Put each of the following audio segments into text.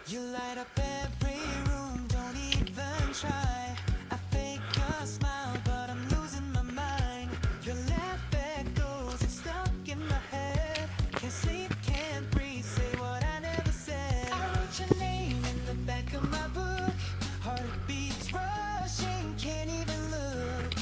You light up every room, don't even try. I fake a smile, but I'm losing my mind. Your laugh echoes, it's stuck in my head. Can't sleep, can't breathe, say what I never said. I wrote your name in the back of my book. Heartbeats rushing, can't even look.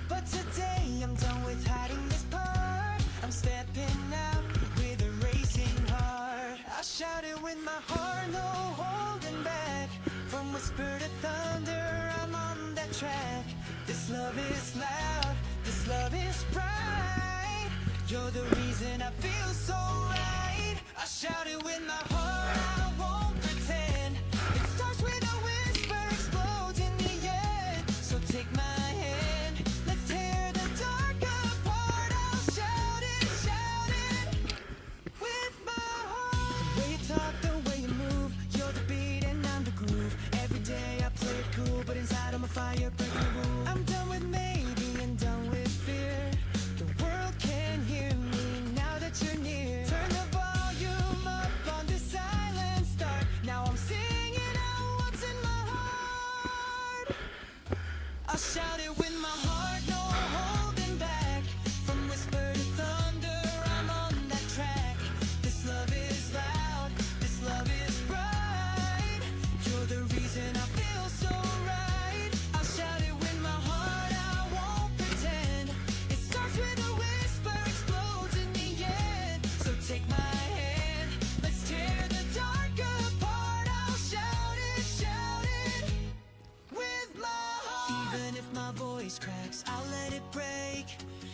But today I'm done with hiding this part. I'm stepping out with a racing heart. I shout it with my heart, no holding back. From whisper to thunder, I'm on that track. This love is loud, this love is bright. You're the reason I feel so right. I shout it with my heart, I won't pretend. It starts with a whisper, explodes in the end. So take my hand, let's tear the dark apart. I'll shout it with my heart. The way you talk, the way you move, you're the beat and I'm the groove. Every day I play it cool, but inside I'm a fire breaking the rules. I'm done with maybe and done with fear. The world can hear me now that you're near. Turn the volume up on this silent start. Now I'm singing out what's in my heart. I'll shout it with my heart, no holding back. From whisper to thunder, I'm on that track. This love is loud, this love is bright. You're the reason I feel so right. I'll shout it with my heart, I won't pretend. It starts with a whisper, explodes in the end. So take my hand, let's tear the dark apart. I'll shout it with my heart. Even if my voice cracks, I'll let it break.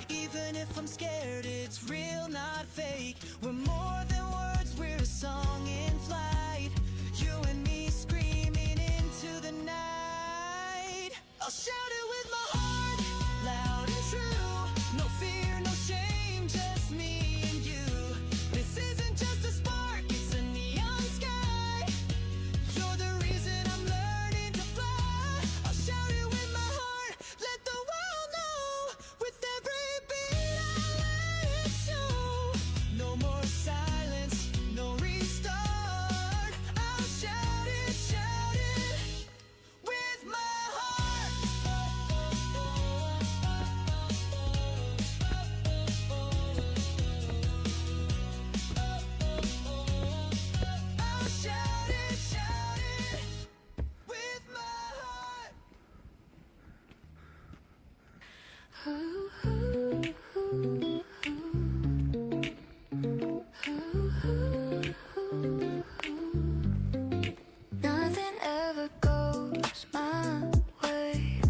Even if I'm scared, it's real, not fake. We're more than words, we're a song in flight. You and me screaming into the night. I'll shout it with my heart, loud and true. No fear, no shame, just me and you. This isn't just a spark, it's a neon sky. You're the reason I'm learning to fly. I'll shout it with my heart, let the world know. With every beat I let it show. No more silence, no restart. I'll shout it with my heart. I'll shout it with my heart. Nothing ever goes my way.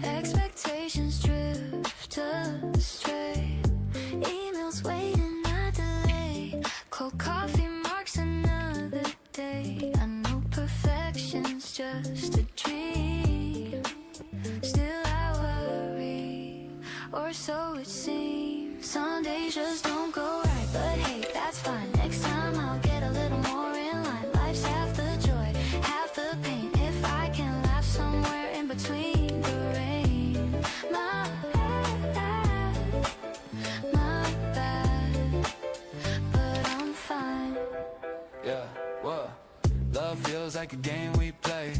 Expectations drift astray. Emails waiting, I delay. Cold coffee marks another day. I know perfection's just a dream. Still I worry, or so it seems. Some days just don't go right, but hey, that's fine. Next time I'll get a little more in line. Life's half the joy, half the pain. If I can laugh somewhere in between the rain. My bad, but I'm fine. Yeah, what? Love feels like a game we play.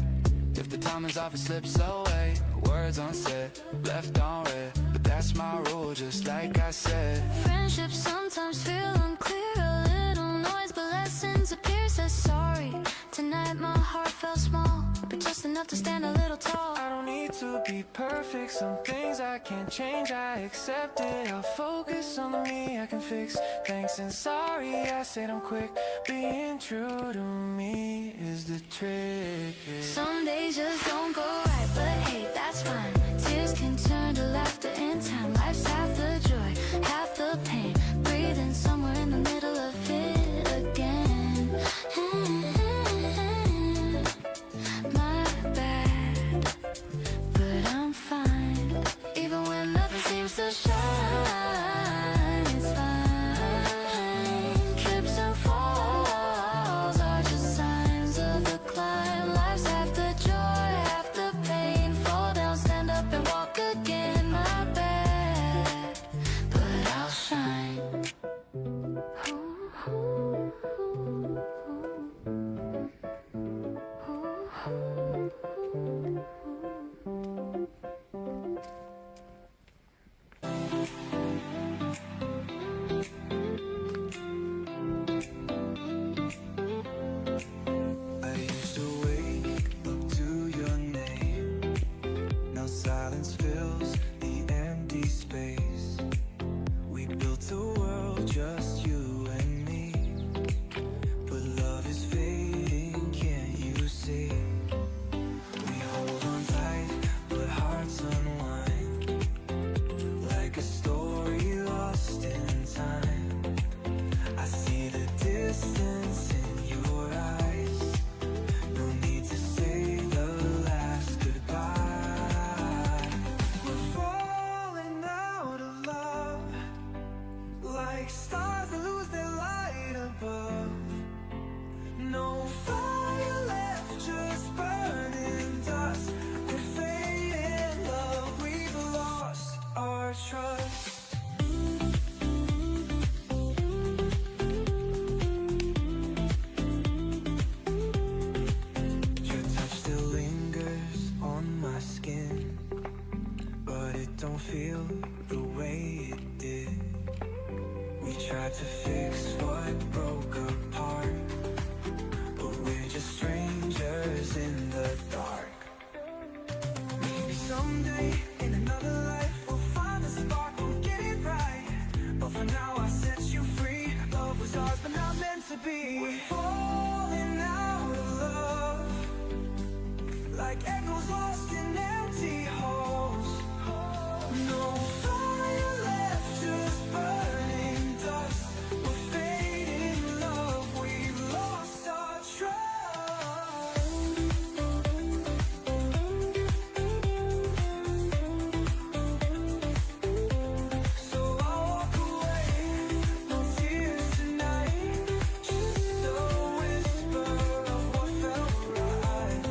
If the time is off, it slips away. Words unsaid, left on red. But that's my rule, just like I said. Friendships sometimes feel unclear. A little noise, but lessons appear. Says sorry. Tonight my heart felt small, but just enough to stand a little tall. I don't need to be perfect, some things I can't change, I accept it. I'll focus on the me I can fix. Thanks and sorry, I said I'm quick. Being true to me is the trick. Some days just don't go right, but hey, that's fine. Tears can turn to laughter in time. Life's half the joy, half the pain. Breathing somewhere in the middle of it again. My bad, but I'm fine. Even when nothing seems to shine, it's fine. Trips and falls are just signs of the climb. Life's half the joy, half the pain. Fall down to fix what broke apart, but we're just strangers in the dark. Maybe someday in another life we'll find a spark, we'll get it right. But for now I set you free. Love was ours but not meant to be. We're falling out of love, like echoes lost in empty halls. No fire left, just burning dust. We're fading love, we've lost our trust. So I'll walk away, no tears tonight, just a whisper of what felt right.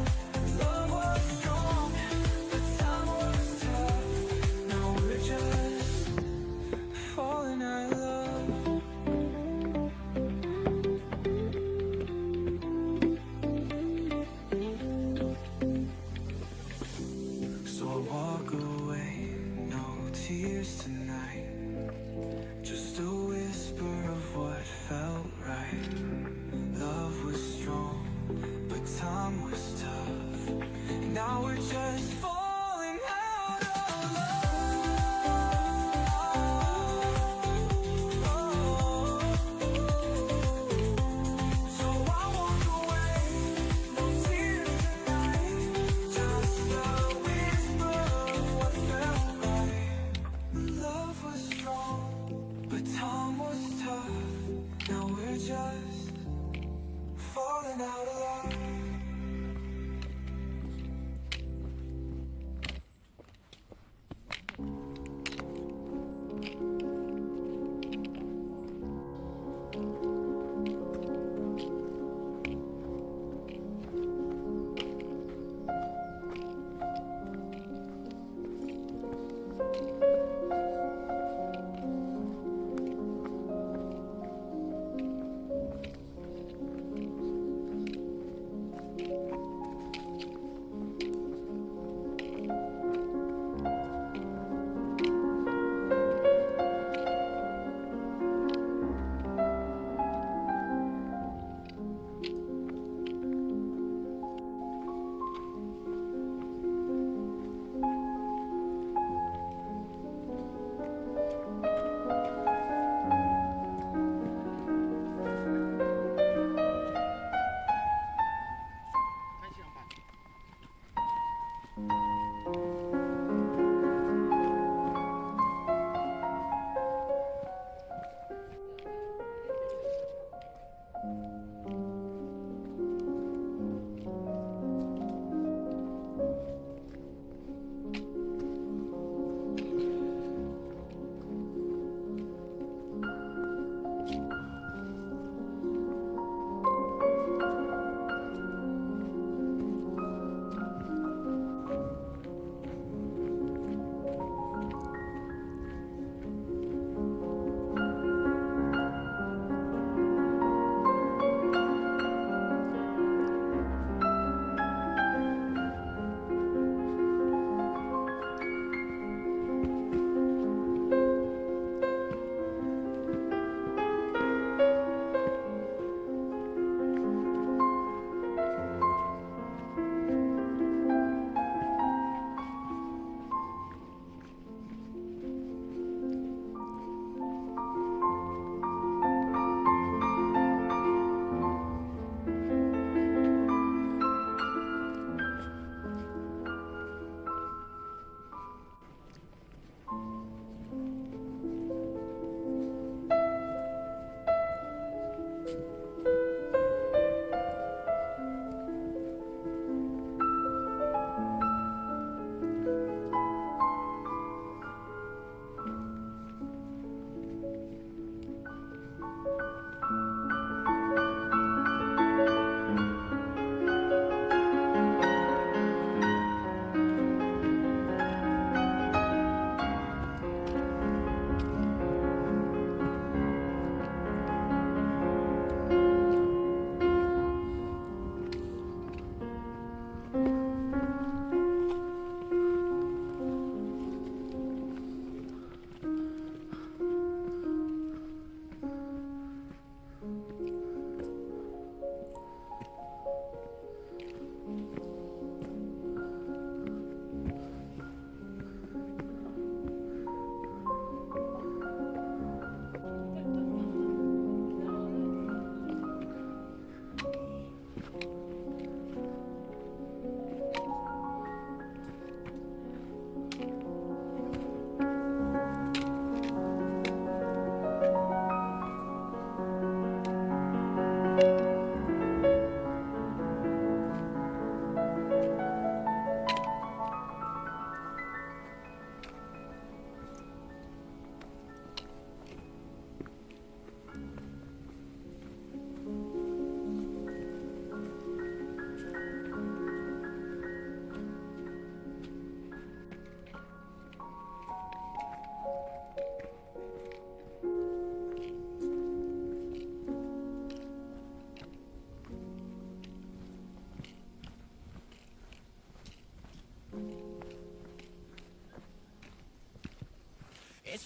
Love was strong, but time was tough. Now we're just falling out of love. So I walk away, no tears tonight, just a whisper of what felt right. Love was strong, but time was tough. Now we're just falling out of love. So I walk away, no tears tonight, just a whisper of what felt right. Love was strong, but time was tough. Now we're just falling out of love.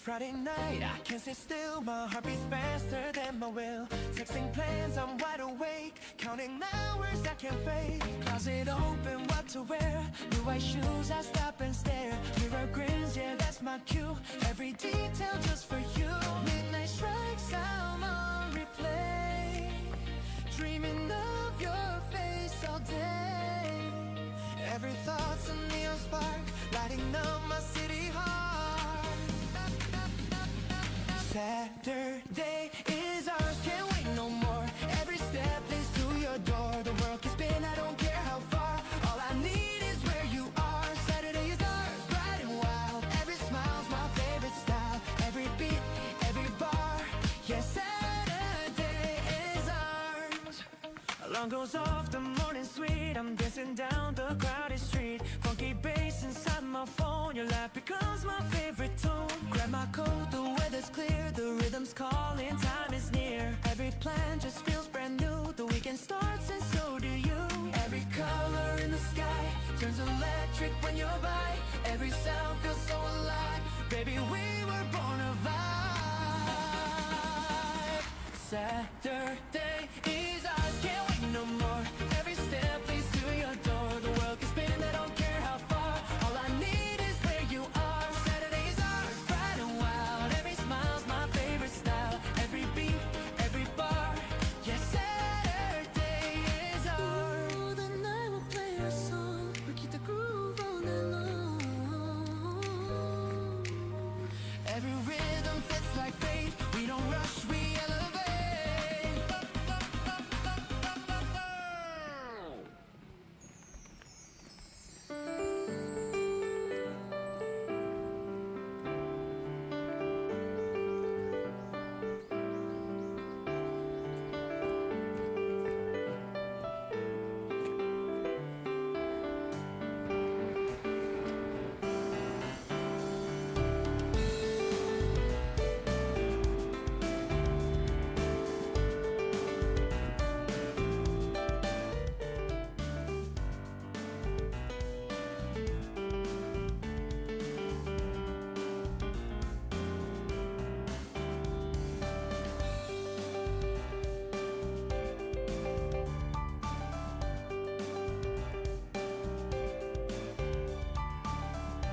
Friday night, I can't sit still. My heart beats faster than my will. Texting plans, I'm wide awake. Counting hours, I can't fake. Closet open, what to wear? New white shoes, I stop and stare. Mirror grins, yeah, that's my cue. Every detail just for you. Midnight strikes, I'm on replay. Dreaming of your face all day. Every thought's a neon spark, lighting up my city heart. Saturday is ours, can't wait no more. Every step leads to your door. The world can spin, I don't care how far. All I need is where you are. Saturday is ours, bright and wild. Every smile's my favorite style. Every beat, every bar, yeah, Saturday is ours. Alarm goes off, the morning sweet. I'm dancing down the crowded street. Funky bass inside my phone. Your laugh becomes my favorite tone. Grab my coat, the weather's clear. The rhythm's calling, time is near. Every plan just feels brand new. The weekend starts and so do you. Every color in the sky turns electric when you're by. Every sound feels so alive. Baby, we were born to vibe. Saturday